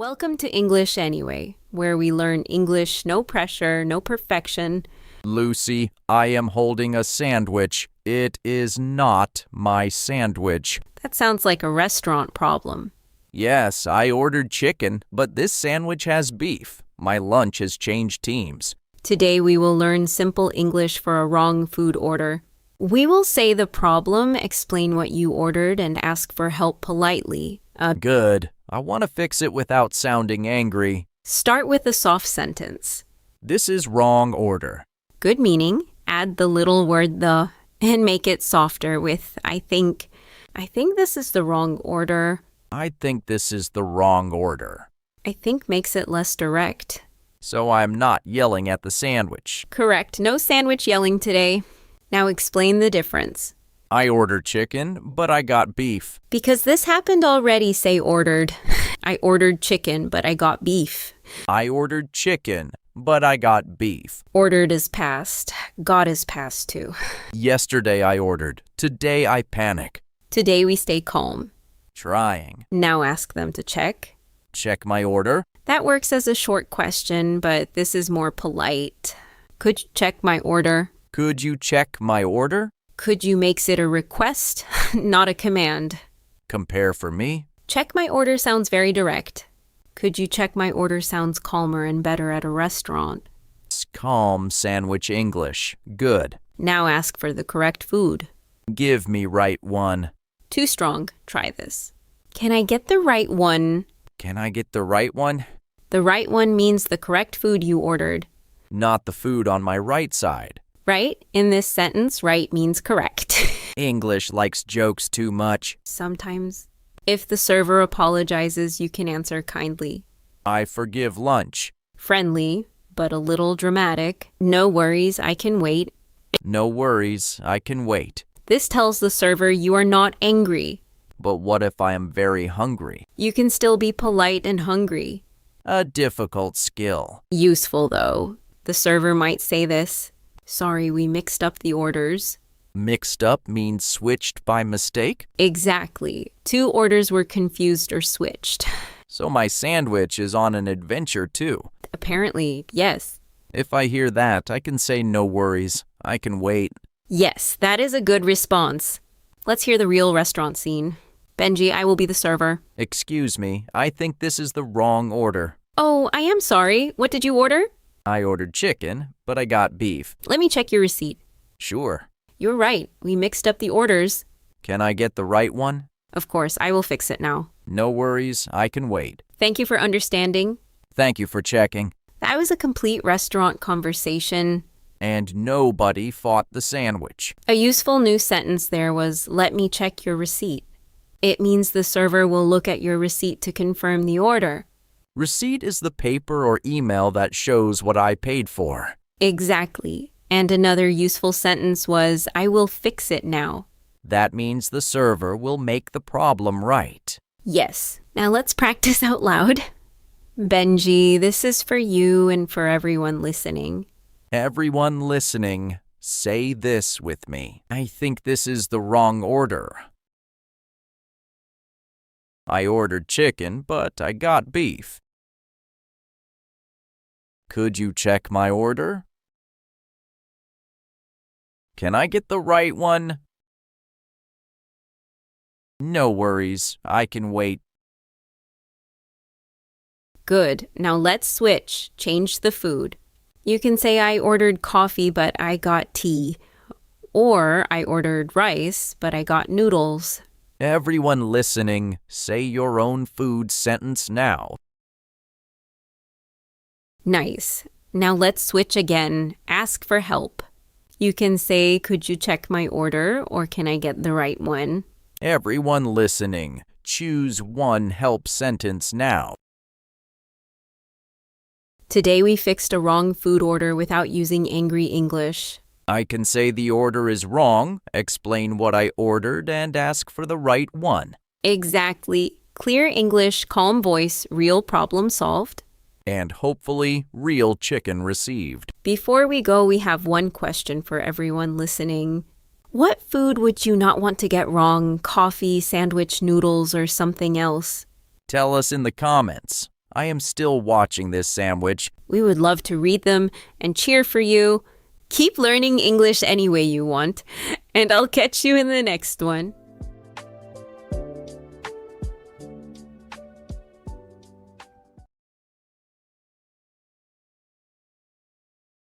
Welcome to English Anyway, where we learn English no pressure, no perfection. Lucy, I am holding a sandwich. It is not my sandwich. That sounds like a restaurant problem. Yes, I ordered chicken, but this sandwich has beef. My lunch has changed teams. Today we will learn simple English for a wrong food order. We will say the problem, explain what you ordered, and ask for help politely. Good. I want to fix it without sounding angry. Start with a soft sentence. This is wrong order. Good meaning. Add the little word the and make it softer with I think. I think this is the wrong order. I think this is the wrong order. I think makes it less direct. So I'm not yelling at the sandwich. Correct. No sandwich yelling today. Now explain the difference. I ordered chicken, but I got beef. Because this happened already, say ordered. I ordered chicken, but I got beef. I ordered chicken, but I got beef. Ordered is past. Got is past too. Yesterday I ordered. Today I panic. Today we stay calm. Trying. Now ask them to check. Check my order. That works as a short question, but this is more polite. Could you check my order? Could you check my order? Could you makes it a request, not a command. Compare for me. Check my order sounds very direct. Could you check my order sounds calmer and better at a restaurant. It's calm sandwich English. Good. Now ask for the correct food. Give me right one. Too strong. Try this. Can I get the right one? Can I get the right one? The right one means the correct food you ordered. Not the food on my right side. Right? In this sentence, right means correct. English likes jokes too much. Sometimes. If the server apologizes, you can answer kindly. I forgive lunch. Friendly, but a little dramatic. No worries, I can wait. No worries, I can wait. This tells the server you are not angry. But what if I am very hungry? You can still be polite and hungry. A difficult skill. Useful, though. The server might say this. Sorry, we mixed up the orders. Mixed up means switched by mistake? Exactly. Two orders were confused or switched. So my sandwich is on an adventure too. Apparently, yes. If I hear that, I can say no worries. I can wait. Yes, that is a good response. Let's hear the real restaurant scene. Benji, I will be the server. Excuse me, I think this is the wrong order. Oh, I am sorry. What did you order? I ordered chicken, but I got beef. Let me check your receipt. Sure. You're right. We mixed up the orders. Can I get the right one? Of course, I will fix it now. No worries, I can wait. Thank you for understanding. Thank you for checking. That was a complete restaurant conversation. And nobody fought the sandwich. A useful new sentence there was, let me check your receipt. It means the server will look at your receipt to confirm the order. Receipt is the paper or email that shows what I paid for. Exactly. And another useful sentence was, I will fix it now. That means the server will make the problem right. Yes. Now let's practice out loud. Benji, this is for you and for everyone listening. Everyone listening, say this with me. I think this is the wrong order. I ordered chicken, but I got beef. Could you check my order? Can I get the right one? No worries, I can wait. Good. Now let's switch. Change the food. You can say I ordered coffee, but I got tea. Or I ordered rice, but I got noodles. Everyone listening, say your own food sentence now. Nice. Now let's switch again. Ask for help. You can say, could you check my order, or can I get the right one? Everyone listening, choose one help sentence now. Today we fixed a wrong food order without using angry English. I can say the order is wrong, explain what I ordered, and ask for the right one. Exactly. Clear English, calm voice, real problem solved. And hopefully, real chicken received. Before we go, we have one question for everyone listening. What food would you not want to get wrong? Coffee, sandwich, noodles, or something else? Tell us in the comments. I am still watching this sandwich. We would love to read them and cheer for you. Keep learning English any way you want, and I'll catch you in the next one.